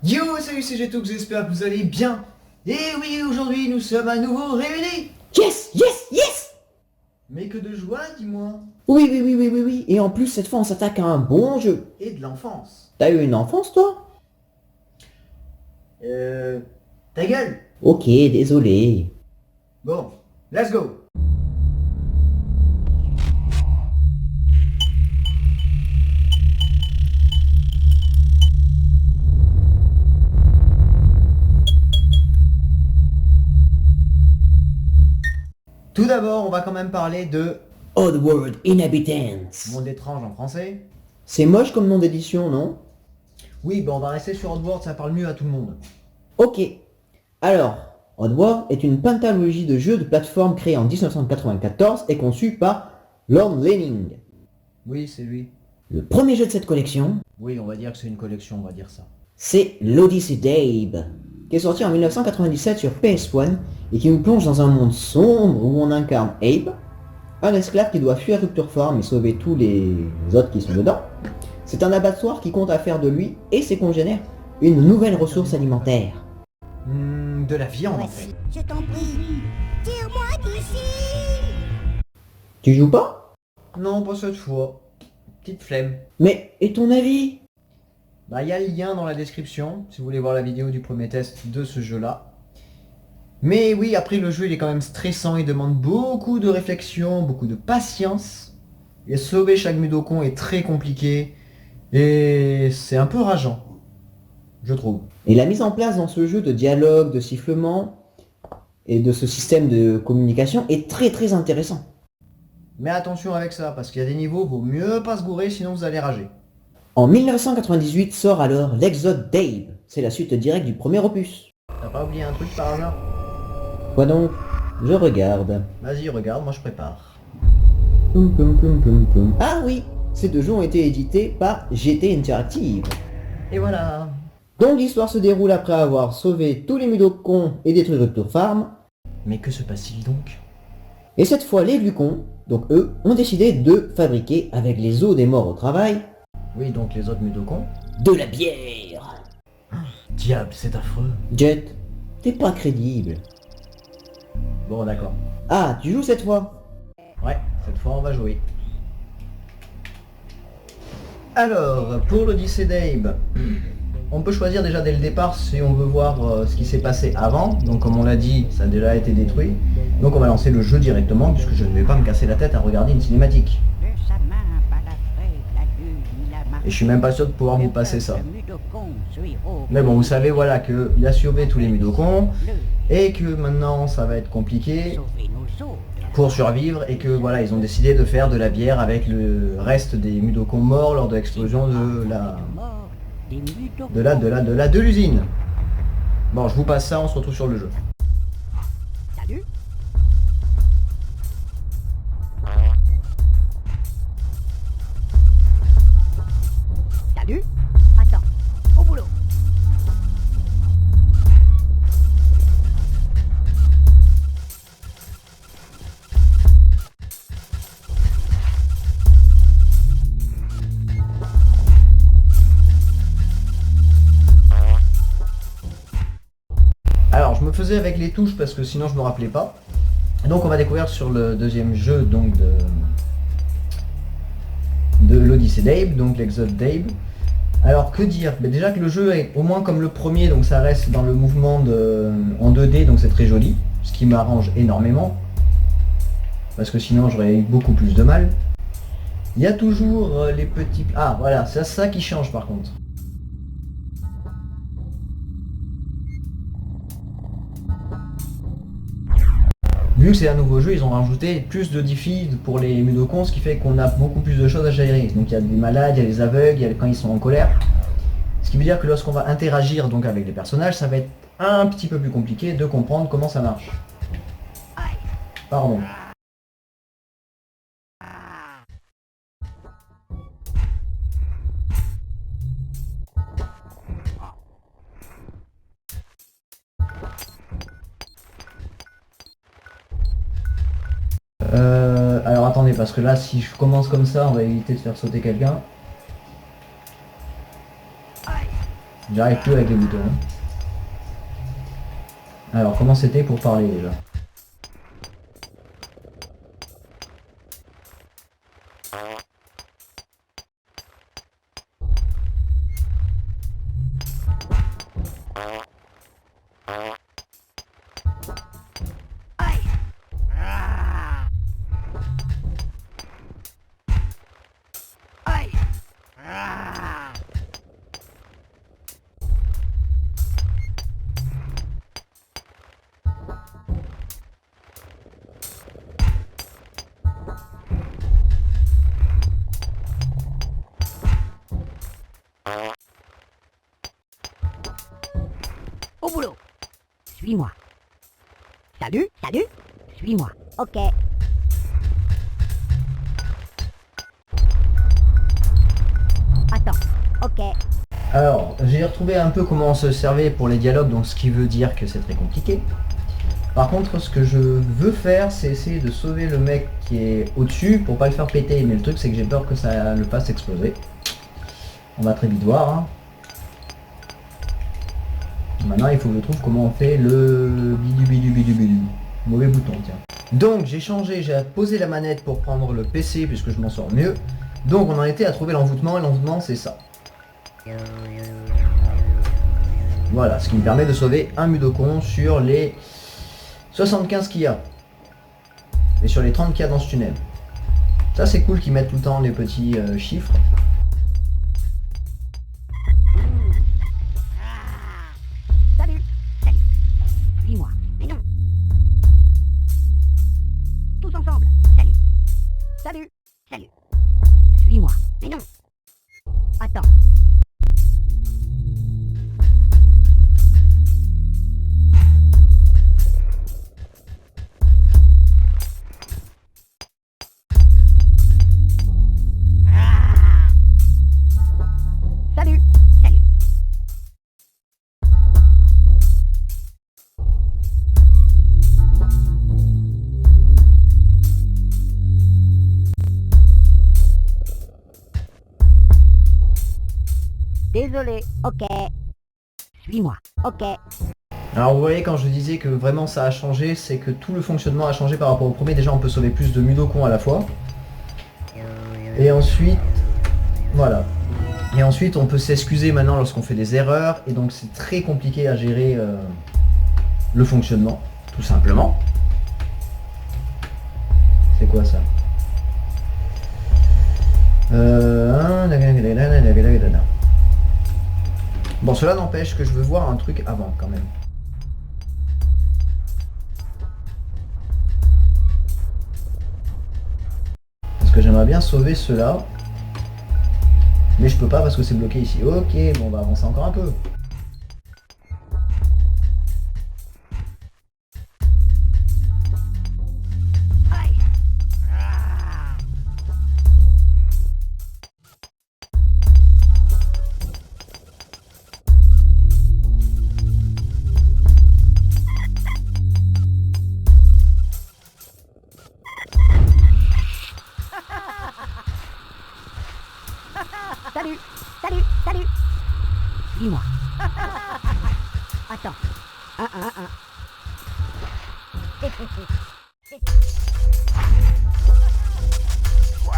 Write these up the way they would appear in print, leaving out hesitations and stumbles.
Yo, salut, c'est Jetox, j'espère que vous allez bien. Et oui, aujourd'hui nous sommes à nouveau réunis. Yes, yes, yes. Mais que de joie, dis-moi. Oui, oui, oui, oui, oui, oui. Et en plus, cette fois, on s'attaque à un bon jeu. Et de l'enfance. T'as eu une enfance, toi? Euh... Ta gueule. Ok, désolé. Bon, let's go. Tout d'abord, on va quand même parler de Oddworld Inhabitants. Monde étrange en français. C'est moche comme nom d'édition, non? Oui, bon, on va rester sur Oddworld, ça parle mieux à tout le monde. Ok. Alors, Oddworld est une pentalogie de jeux de plateforme créée en 1994 et conçue par Lorne Lanning. Oui, c'est lui. Le premier jeu de cette collection, Oui, on va dire que c'est une collection, on va dire ça. c'est l'Odyssey d'Abe, qui est sorti en 1997 sur PS1 et qui nous plonge dans un monde sombre où on incarne Abe, un esclave qui doit fuir Rupture Farm et sauver tous les autres qui sont dedans. C'est un abattoir qui compte à faire de lui et ses congénères une nouvelle ressource alimentaire. De la viande en fait. Je t'en prie, tire-moi d'ici. Tu joues pas? Non, pas cette fois. Petite flemme. Mais, et ton avis? Bah, il y a le lien dans la description, si vous voulez voir la vidéo du premier test de ce jeu-là. Mais oui, après le jeu il est quand même stressant, il demande beaucoup de réflexion, beaucoup de patience. Et sauver chaque Mudokon est très compliqué. Et c'est un peu rageant, je trouve. Et la mise en place dans ce jeu de dialogue, de sifflement et de ce système de communication est très très intéressant. Mais attention avec ça, parce qu'il y a des niveaux, vaut mieux pas se gourer, sinon vous allez rager. En 1998 sort alors l'Exode d'Abe. C'est la suite directe du premier opus. T'as pas oublié un truc par hasard? Quoi donc? Je regarde. Vas-y, regarde, moi je prépare. Poum, poum, poum, poum, poum. Ah oui, ces deux jeux ont été édités par GT Interactive. Et voilà. Donc l'histoire se déroule après avoir sauvé tous les Mudokons et détruit Rupture Farm. Mais que se passe-t-il donc? Et cette fois les Lucons, donc eux, ont décidé de fabriquer avec les os des morts au travail Oui, donc les autres Mudokons. de la bière. Diable, c'est affreux. Jet, t'es pas crédible. Bon, d'accord. Ah, tu joues cette fois? Ouais, cette fois on va jouer. Alors, pour l'Odyssée d'Abe, on peut choisir déjà dès le départ si on veut voir ce qui s'est passé avant. Donc comme on l'a dit, ça a déjà été détruit. Donc on va lancer le jeu directement, puisque je ne vais pas me casser la tête à regarder une cinématique. Et je suis même pas sûr de pouvoir vous passer ça. Mais bon, vous savez voilà qu'il a sauvé tous les Mudokons, et que maintenant ça va être compliqué pour survivre, et que voilà, ils ont décidé de faire de la bière avec le reste des Mudokons morts lors de l'explosion de l'usine. Bon, je vous passe ça, on se retrouve sur le jeu. Salut. Salut. Attends, au boulot. Alors, je me faisais avec les touches parce que sinon je me rappelais pas. Donc on va découvrir sur le deuxième jeu donc de l'Odyssée d'Abe, donc l'Exode d'Abe. Alors que dire? Mais déjà que le jeu est au moins comme le premier, donc ça reste dans le mouvement en 2D, donc c'est très joli, ce qui m'arrange énormément. Parce que sinon j'aurais eu beaucoup plus de mal. Il y a toujours les petits... Ah voilà, c'est ça qui change par contre. Vu que c'est un nouveau jeu, ils ont rajouté plus de défis pour les Mudokons, ce qui fait qu'on a beaucoup plus de choses à gérer. Donc il y a des malades, il y a les aveugles, il y a quand ils sont en colère. Ce qui veut dire que lorsqu'on va interagir donc avec les personnages, ça va être un petit peu plus compliqué de comprendre comment ça marche. Pardon. Alors attendez, parce que là, si je commence comme ça, on va éviter de faire sauter quelqu'un. J'arrive plus avec les boutons. Alors, comment c'était pour parler déjà? Aïe. Ah. Aïe. Ah. Au boulot. Suis-moi. Salut, salut. Suis-moi. Ok. Attends. Ok. Alors, j'ai retrouvé un peu comment on se servait pour les dialogues, donc ce qui veut dire que c'est très compliqué. Par contre, ce que je veux faire, c'est essayer de sauver le mec qui est au-dessus pour pas le faire péter. Mais le truc, c'est que j'ai peur que ça le fasse exploser. On va très vite voir. Hein. Maintenant, il faut que je trouve comment on fait le bidu. Mauvais bouton, tiens. Donc, j'ai changé, j'ai posé la manette pour prendre le PC puisque je m'en sors mieux. Donc, on en était à trouver l'envoûtement et l'envoûtement, c'est ça. Voilà, ce qui me permet de sauver un Mudokon sur les 75 qu'il y a. Et sur les 30 qu'il y a dans ce tunnel. Ça, c'est cool qu'ils mettent tout le temps les petits chiffres. Salut. Salut. Suis-moi. Mais non. Tous ensemble. Salut. Salut. Salut. Suis-moi. Mais non. Attends. Ah. Salut. Salut. Désolé, ok. Suis-moi, ok. Alors vous voyez, quand je disais que vraiment ça a changé, c'est que tout le fonctionnement a changé par rapport au premier. Déjà, on peut sauver plus de Mudokon à la fois. Et ensuite, voilà. Et ensuite, on peut s'excuser maintenant lorsqu'on fait des erreurs. Et donc, c'est très compliqué à gérer le fonctionnement, tout simplement. C'est quoi ça? Bon, cela n'empêche que je veux voir un truc avant quand même. Parce que j'aimerais bien sauver cela. Mais je peux pas parce que c'est bloqué ici. Ok, bon, on va avancer encore un peu. Aïe. Ah. Salut, salut, salut. Suis-moi. Attends. Un. Quoi?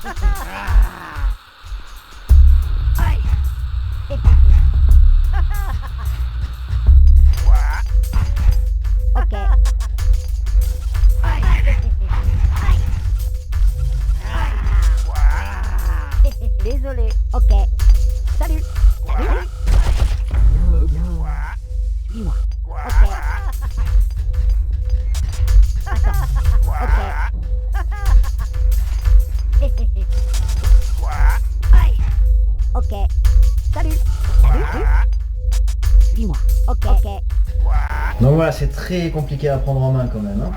Quoi? voilà, c'est très compliqué à prendre en main quand même. Hein.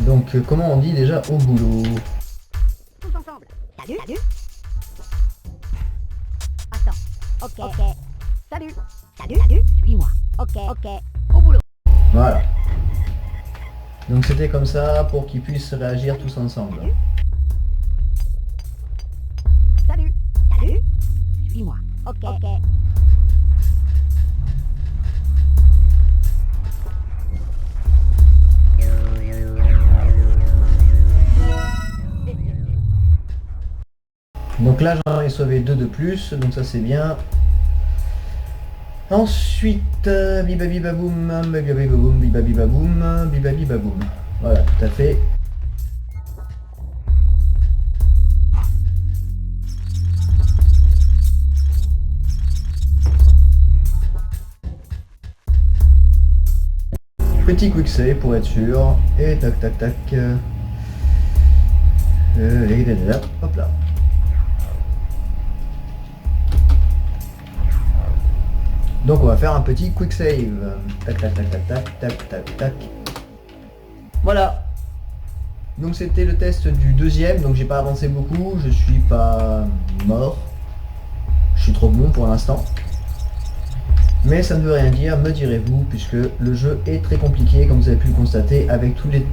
Donc comment on dit déjà au boulot? Tous ensemble. Salut. Salut. Attends. Ok. Ok. Salut. Salut. Salut. Suis-moi. Ok. Ok. Au boulot. Voilà. Donc c'était comme ça pour qu'ils puissent réagir tous ensemble. Salut. Salut. Suis-moi. Ok. Ok. Donc là j'en ai sauvé 2 de plus, donc ça c'est bien. Ensuite, bibabibaboum, bibabibaboum, bibabibaboum, bibabibaboum. Voilà, tout à fait. Petit quick save pour être sûr. Et tac tac tac. Hop là. Donc on va faire un petit quick save. Tac tac tac tac tac tac tac tac. Voilà. Donc c'était le test du deuxième, donc j'ai pas avancé beaucoup, je suis pas mort. Je suis trop bon pour l'instant. Mais ça ne veut rien dire, me direz-vous, puisque le jeu est très compliqué, comme vous avez pu le constater, avec tous les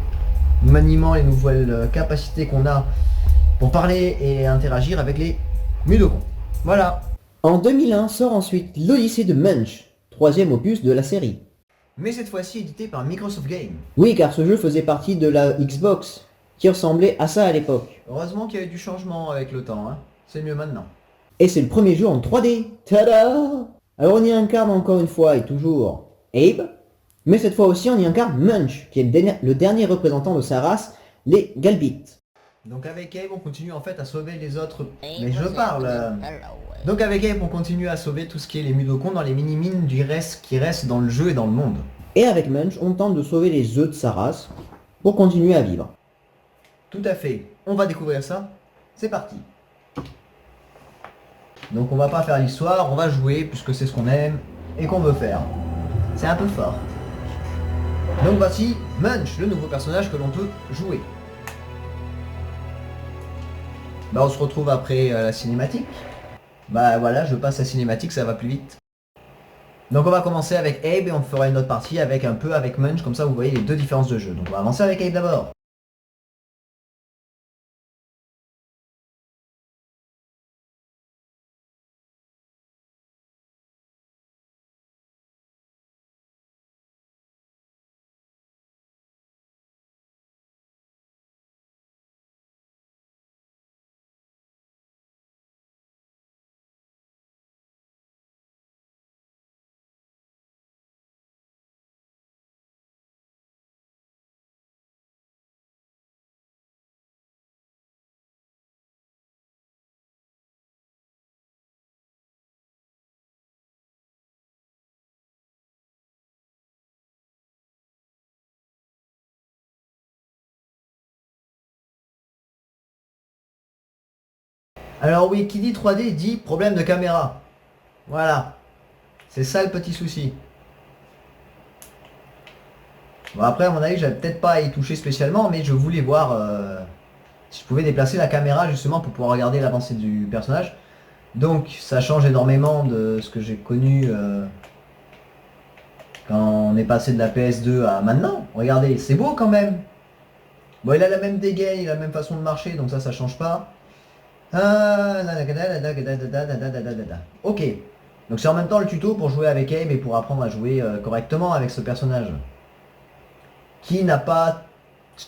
maniements et nouvelles capacités qu'on a pour parler et interagir avec les Mudokons. Voilà. En 2001 sort ensuite l'Odyssée de Munch, troisième opus de la série. Mais cette fois-ci édité par Microsoft Game. Oui, car ce jeu faisait partie de la Xbox, qui ressemblait à ça à l'époque. Heureusement qu'il y a eu du changement avec le temps, hein. C'est mieux maintenant. Et c'est le premier jeu en 3D. Tada! Alors on y incarne encore une fois et toujours Abe, mais cette fois aussi on y incarne Munch, qui est le dernier représentant de sa race, les Galbites. Donc avec Abe on continue en fait à sauver les autres... Mais je parle... Donc avec Abe on continue à sauver tout ce qui est les Mudokons dans les mini-mines qui restent dans le jeu et dans le monde. Et avec Munch, on tente de sauver les œufs de sa race pour continuer à vivre. Tout à fait. On va découvrir ça. C'est parti. Donc on va pas faire l'histoire, on va jouer puisque c'est ce qu'on aime et qu'on veut faire. C'est un peu fort. Donc voici Munch, le nouveau personnage que l'on peut jouer. Bah on se retrouve après la cinématique. Bah voilà, je passe la cinématique, ça va plus vite. Donc on va commencer avec Abe et on fera une autre partie avec un peu avec Munch, comme ça vous voyez les deux différences de jeu. Donc on va avancer avec Abe d'abord. Alors oui, qui dit 3D dit problème de caméra. Voilà. C'est ça le petit souci. Bon après à mon avis j'avais peut-être pas à y toucher spécialement, mais je voulais voir si je pouvais déplacer la caméra justement pour pouvoir regarder l'avancée du personnage. Donc ça change énormément de ce que j'ai connu quand on est passé de la PS2 à maintenant. Regardez, c'est beau quand même. Bon il a la même dégaine, il a la même façon de marcher, donc ça change pas. Ok. Donc c'est en même temps le tuto pour jouer avec Abe et pour apprendre à jouer correctement avec ce personnage. Qui n'a pas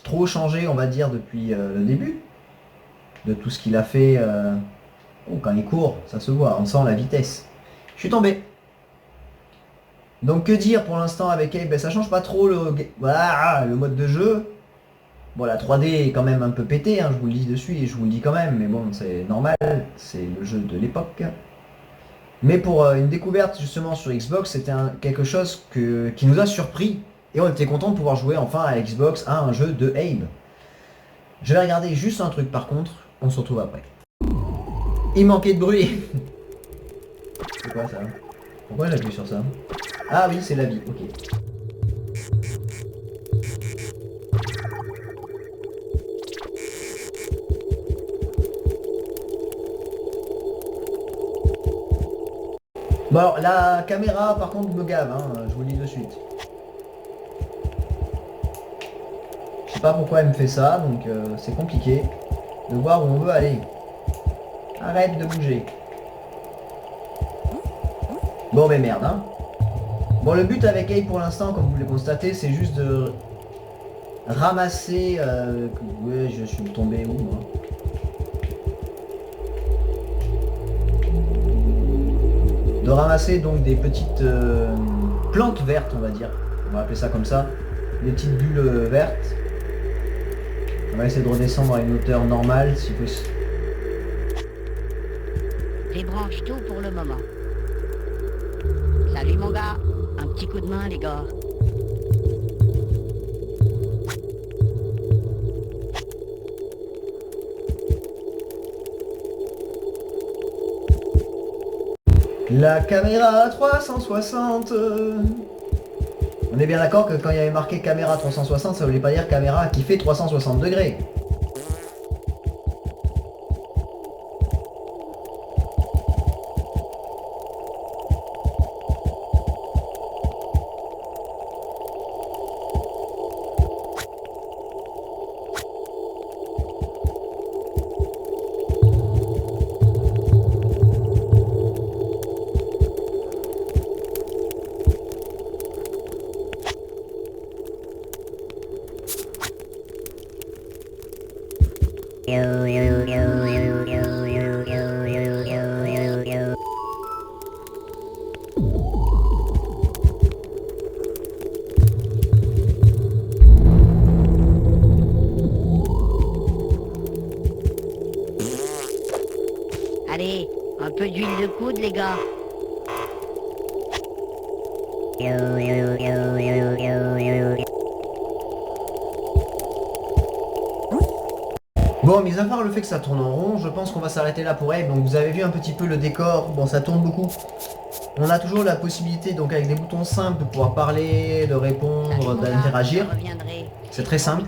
trop changé, on va dire, depuis le début. De tout ce qu'il a fait. Oh, quand il court, ça se voit, on sent la vitesse. Je suis tombé. Donc que dire pour l'instant avec Abe, ben, ça change pas trop le mode de jeu. Bon la 3D est quand même un peu pété, hein, je vous le dis dessus et je vous le dis quand même, mais bon c'est normal, c'est le jeu de l'époque. Mais pour une découverte justement sur Xbox, c'était quelque chose qui nous a surpris et on était content de pouvoir jouer enfin à Xbox à un jeu de Abe. Je vais regarder juste un truc par contre, on se retrouve après. Il manquait de bruit. C'est quoi ça? Pourquoi j'appuie sur ça? Ah oui, c'est la vie, ok. Bon alors, la caméra par contre me gave, hein, je vous le dis de suite. Je sais pas pourquoi elle me fait ça, donc c'est compliqué de voir où on veut aller. Arrête de bouger. Bon mais merde, hein. Bon, le but avec Abe pour l'instant, comme vous le constatez, c'est juste de ramasser... Ouais, je suis tombé où, moi? De ramasser donc des petites plantes vertes, on va dire. On va appeler ça comme ça. Des petites bulles vertes. On va essayer de redescendre à une hauteur normale, si possible. Débranche tout pour le moment. Salut mon gars, un petit coup de main les gars. La caméra 360. On est bien d'accord que quand il y avait marqué caméra 360, ça voulait pas dire caméra qui fait 360 degrés. Allez, un peu d'huile de coude les gars. Bon, mis à part le fait que ça tourne en rond, je pense qu'on va s'arrêter là pour Abe. Donc vous avez vu un petit peu le décor, bon ça tourne beaucoup. On a toujours la possibilité, donc avec des boutons simples, de pouvoir parler, de répondre, d'interagir. C'est très simple.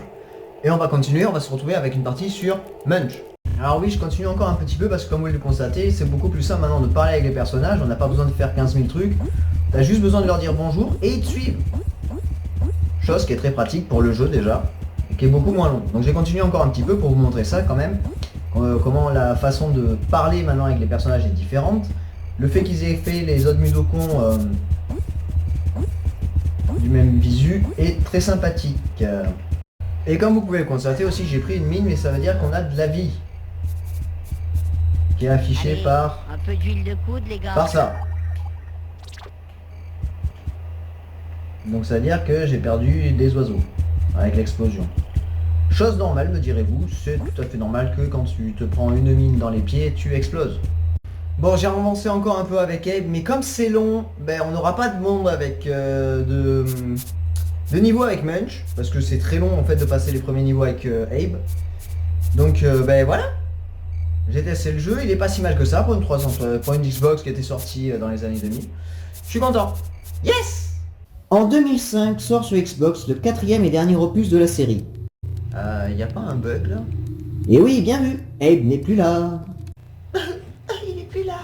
Et on va continuer, on va se retrouver avec une partie sur Munch. Alors oui, je continue encore un petit peu parce que comme vous le constatez, c'est beaucoup plus simple maintenant de parler avec les personnages. On n'a pas besoin de faire 15 000 trucs. T'as juste besoin de leur dire bonjour et ils te suivent. Chose qui est très pratique pour le jeu déjà, et qui est beaucoup moins long. Donc je vais continuer encore un petit peu pour vous montrer ça quand même. Comment la façon de parler maintenant avec les personnages est différente. Le fait qu'ils aient fait les autres Mudokons du même visu est très sympathique. Et comme vous pouvez le constater aussi, j'ai pris une mine, mais ça veut dire qu'on a de la vie. Qui est affichée Allez, par... un peu d'huile de coude les gars. par ça. Donc ça veut dire que j'ai perdu des oiseaux avec l'explosion. Chose normale me direz-vous, c'est tout à fait normal que quand tu te prends une mine dans les pieds, tu exploses. Bon, j'ai avancé encore un peu avec Abe, mais comme c'est long, ben on n'aura pas de monde avec de niveau avec Munch, parce que c'est très long en fait de passer les premiers niveaux avec Abe. Donc ben voilà. J'ai testé le jeu, il est pas si mal que ça pour une Xbox qui était sortie dans les années 2000. Je suis content. Yes! En 2005 sort sur Xbox le quatrième et dernier opus de la série. Y a pas un bug là? Et oui, bien vu, Abe n'est plus là. Il est plus là.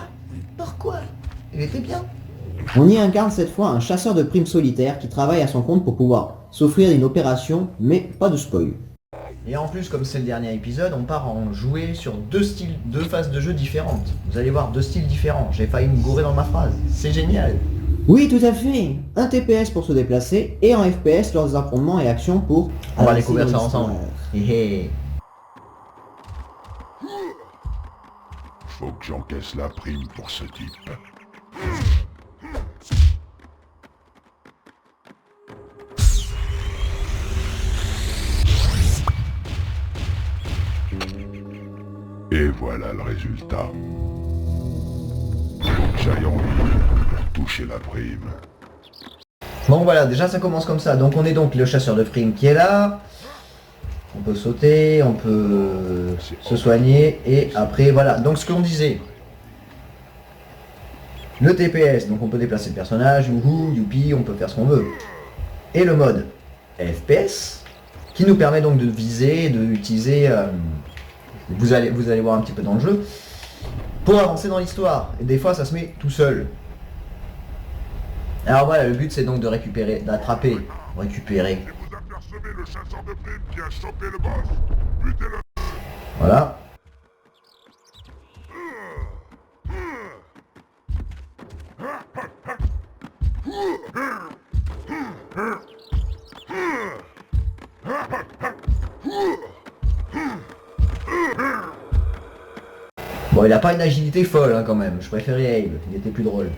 Pourquoi? Il était bien. On y incarne cette fois un chasseur de primes solitaire qui travaille à son compte pour pouvoir s'offrir une opération, mais pas de spoil. Et en plus, comme c'est le dernier épisode, on part en jouer sur deux phases de jeu différentes. Vous allez voir deux styles différents. J'ai failli me gourer dans ma phrase. C'est génial. Oui, tout à fait. Un TPS pour se déplacer et un FPS lors des affrontements et actions pour... On va avancer découvrir dans ça l'histoire. ensemble. Hé hé. Faut que j'encaisse la prime pour ce type. Et voilà le résultat. Faut que j'aille en ville pour toucher la prime. Bon voilà, déjà ça commence comme ça. Donc on est donc le chasseur de primes qui est là. On peut sauter, on peut se soigner et après voilà. Donc ce qu'on disait. Le TPS, donc on peut déplacer le personnage, youhou, youpi, on peut faire ce qu'on veut. Et le mode FPS, qui nous permet donc de viser, d'utiliser, vous allez voir un petit peu dans le jeu, pour avancer dans l'histoire. Et des fois ça se met tout seul. Alors voilà, le but c'est donc de récupérer, d'attraper, récupérer. Et vous apercevez le chasseur de primes qui a chopé le boss. Butez-le. Voilà. Bon, il a pas une agilité folle hein, quand même, je préférais Abe, il était plus drôle.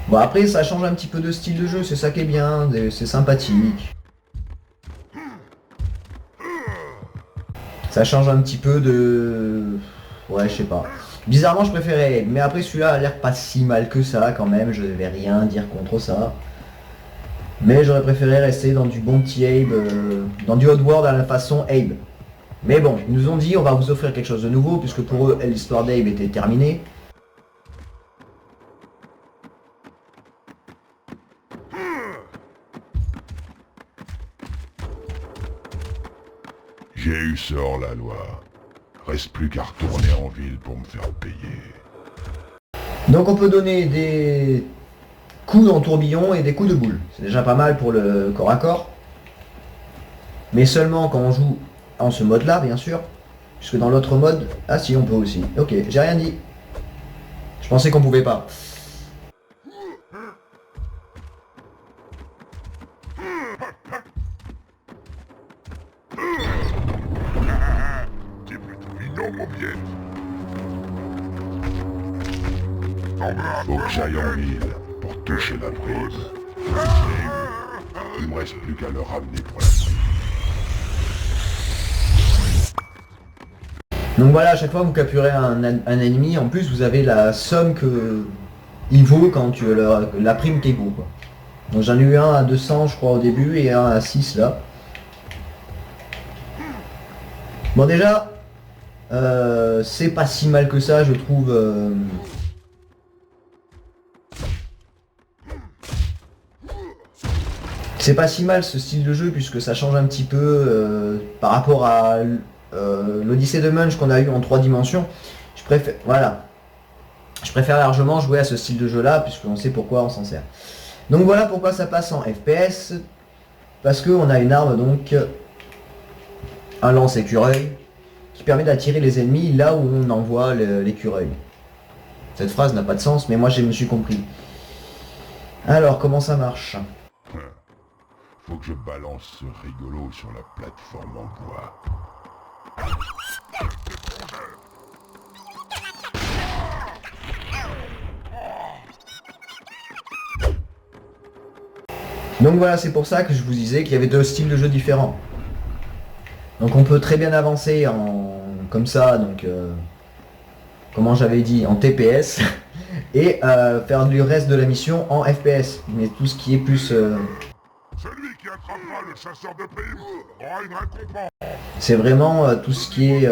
Bon après ça change un petit peu de style de jeu, c'est ça qui est bien, c'est sympathique. Ça change un petit peu de... Ouais je sais pas. Bizarrement je préférais Abe, mais après celui-là a l'air pas si mal que ça quand même, je vais rien dire contre ça. Mais j'aurais préféré rester dans du bon petit Abe, dans du Oddworld à la façon Abe. Mais bon, ils nous ont dit on va vous offrir quelque chose de nouveau, puisque pour eux l'histoire d'Abe était terminée. J'ai eu ce hors-la-loi. Reste plus qu'à retourner en ville pour me faire payer. Donc on peut donner des coups en tourbillon et des coups de boule. C'est déjà pas mal pour le corps à corps. Mais seulement quand on joue en ce mode là bien sûr. Puisque dans l'autre mode... Ah si on peut aussi. Ok, j'ai rien dit. Je pensais qu'on pouvait pas. T'es plutôt mignon, mon biais. Faut que j'aille en ville pour toucher la prime. Il me reste plus qu'à le ramener pour la prime. Donc voilà, à chaque fois que vous capturez un ennemi, en plus vous avez la somme que il vaut quand tu la prime qu'il vaut quoi. Donc j'en ai eu un à 200 je crois au début et un à 6 là. Bon déjà, c'est pas si mal que ça je trouve. C'est pas si mal ce style de jeu puisque ça change un petit peu par rapport à l'Odyssée de Munch qu'on a eu en 3 dimensions. Je préfère, voilà. Je préfère largement jouer à ce style de jeu là puisqu'on sait pourquoi on s'en sert. Donc voilà pourquoi ça passe en FPS. Parce qu'on a une arme donc un lance-écureuil qui permet d'attirer les ennemis là où on envoie l'écureuil. Cette phrase n'a pas de sens mais moi je me suis compris. Alors comment ça marche? Faut que je balance ce rigolo sur la plateforme en bois. Donc voilà, c'est pour ça que je vous disais qu'il y avait 2 styles de jeu différents. Donc on peut très bien avancer en comme ça, donc comment j'avais dit, en TPS et faire du reste de la mission en FPS. Mais tout ce qui est plus... Celui qui attrapera le chasseur de primes aura une récompense. c'est vraiment tout ce qui est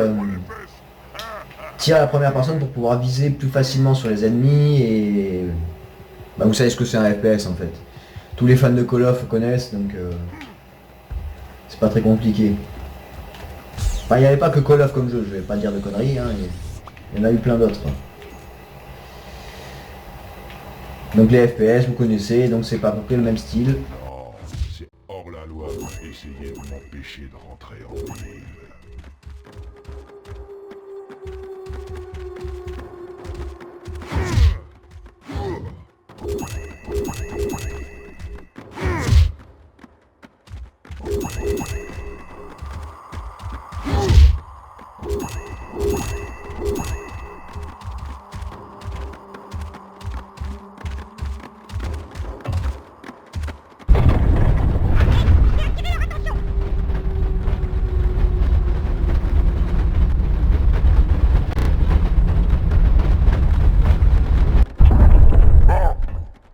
tir à la première personne pour pouvoir viser plus facilement sur les ennemis et... Bah, vous savez ce que c'est un FPS en fait. Tous les fans de Call of connaissent donc c'est pas très compliqué. Enfin il n'y avait pas que Call of comme jeu, je vais pas dire de conneries, hein, il y en a eu plein d'autres. Donc les FPS vous connaissez, donc c'est pas à peu près le même style. Non, c'est hors la loi pour essayer de m'empêcher de rentrer en ville.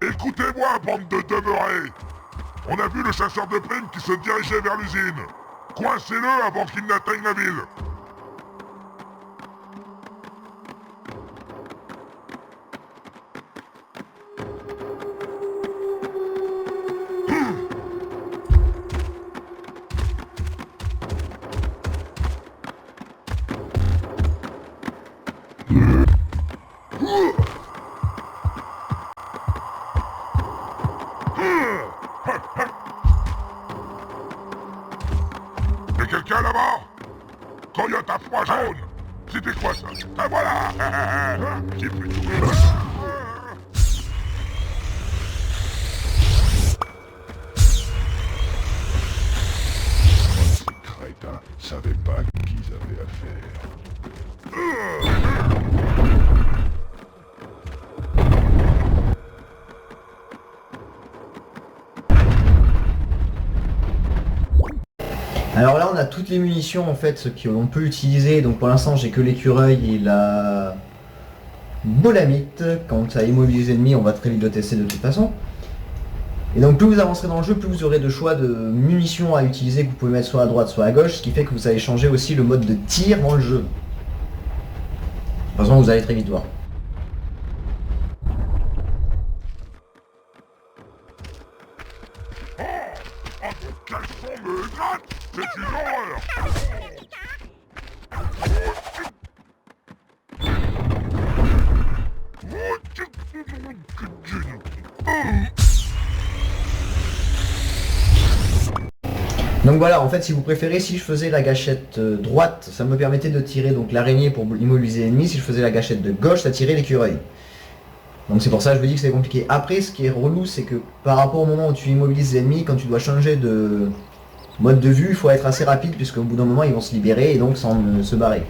Écoutez-moi, bande de demeurés! On a vu le chasseur de primes qui se dirigeait vers l'usine. Coincez-le avant qu'il n'atteigne la ville. coyote à pois jaune. C'était quoi ça? Ah voilà. J'ai plutôt... Ces crétins savaient pas à qui ils avaient affaire. Alors là on a toutes les munitions en fait, ce qu'on peut utiliser, donc pour l'instant j'ai que l'écureuil et la bolamite. Quand ça immobilise l'ennemi on va très vite le tester de toute façon. Et donc plus vous avancerez dans le jeu, plus vous aurez de choix de munitions à utiliser que vous pouvez mettre soit à droite soit à gauche, ce qui fait que vous allez changer aussi le mode de tir dans le jeu. De toute façon vous allez très vite voir. Quel son me gratte! C'est une horreur! Donc voilà, en fait si vous préférez, si je faisais la gâchette droite, ça me permettait de tirer donc l'araignée pour immobiliser l'ennemi. Si je faisais la gâchette de gauche, ça tirait l'écureuil. Donc c'est pour ça que je vous dis que c'est compliqué. Après ce qui est relou, c'est que par rapport au moment où tu immobilises l'ennemi, quand tu dois changer de mode de vue, il faut être assez rapide puisque au bout d'un moment ils vont se libérer et donc sans se barrer.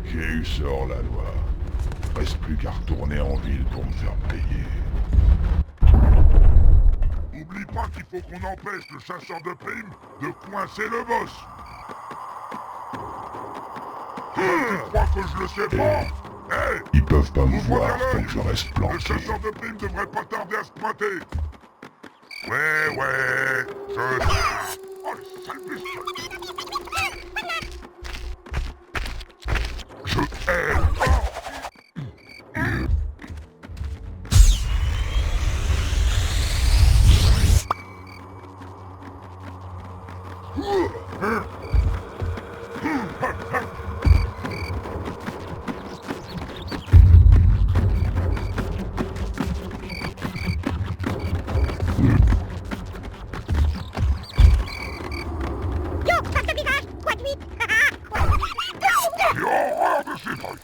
J'ai eu ce hors-la-loi. Reste plus qu'à retourner en ville pour me faire payer. Oublie pas qu'il faut qu'on empêche le chasseur de primes de coincer le boss. Tu crois que je le sais pas? Hey, ils peuvent pas me voir tant que je reste planqué. Le chasseur de primes devrait pas tarder à se pointer. Ouais, je... Oh, le sale bestiole. Je hais. Yo, passe le visage. Quoi de vite? J'ai horreur de ces trucs.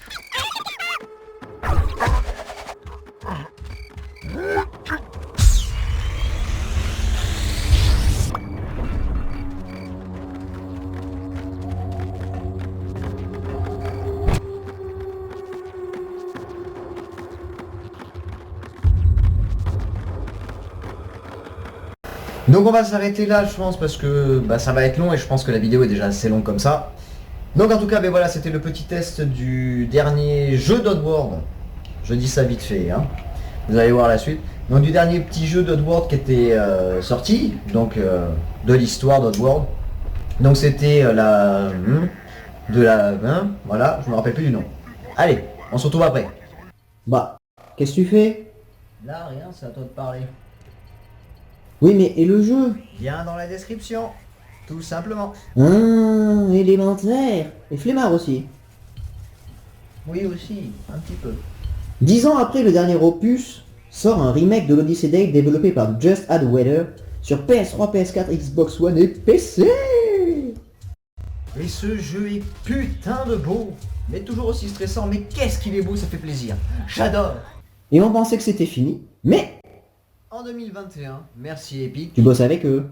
Donc on va s'arrêter là je pense parce que ça va être long et je pense que la vidéo est déjà assez longue comme ça. Donc en tout cas voilà, c'était le petit test du dernier jeu d'Oddworld. Je dis ça vite fait hein. Vous allez voir la suite. Donc du dernier petit jeu d'Oddworld qui était sorti, donc de l'histoire d'Oddworld. Donc c'était voilà, je me rappelle plus du nom. Allez, on se retrouve après. Bah, qu'est-ce que tu fais? Là rien, c'est à toi de parler. Oui, mais et le jeu? Viens dans la description, tout simplement. Ah, élémentaire. Et flemmard aussi. Oui aussi, un petit peu. 10 ans après le dernier opus, sort un remake de l'Odyssey Dale développé par Just Add Weather sur PS3, PS4, Xbox One et PC. Et ce jeu est putain de beau, mais toujours aussi stressant, mais qu'est-ce qu'il est beau, ça fait plaisir. J'adore. Et on pensait que c'était fini, mais En 2021, merci Epic. tu bosses avec eux.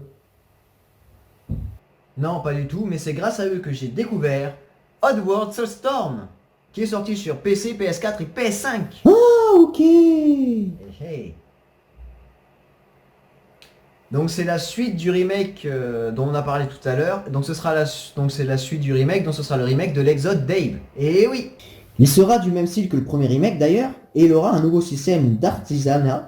Non, pas du tout, mais c'est grâce à eux que j'ai découvert Oddworld Soulstorm, qui est sorti sur PC, PS4 et PS5. Ah, ok. Hey, hey. Donc c'est la suite du remake dont on a parlé tout à l'heure. Donc c'est la suite du remake, donc ce sera le remake de l'Exode Dave. Et oui. Il sera du même style que le premier remake d'ailleurs, et il aura un nouveau système d'artisanat.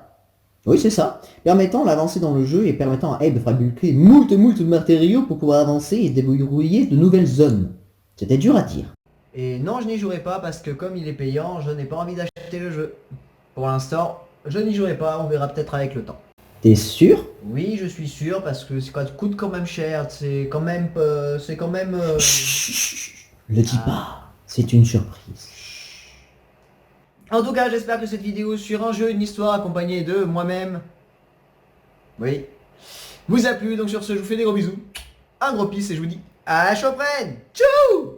Oui, c'est ça, permettant l'avancée dans le jeu et permettant à Abe de fabriquer moult matériaux pour pouvoir avancer et débrouiller de nouvelles zones. C'était dur à dire. Et non, je n'y jouerai pas parce que comme il est payant, je n'ai pas envie d'acheter le jeu. Pour l'instant, je n'y jouerai pas, on verra peut-être avec le temps. T'es sûr? Oui, je suis sûr parce que ça coûte quand même cher, c'est quand même... Le dis pas, c'est une surprise. En tout cas, j'espère que cette vidéo sur un jeu, une histoire accompagnée de moi-même... Oui. vous a plu. Donc sur ce, je vous fais des gros bisous, un gros peace et je vous dis à la chaud prochaine. Tchou.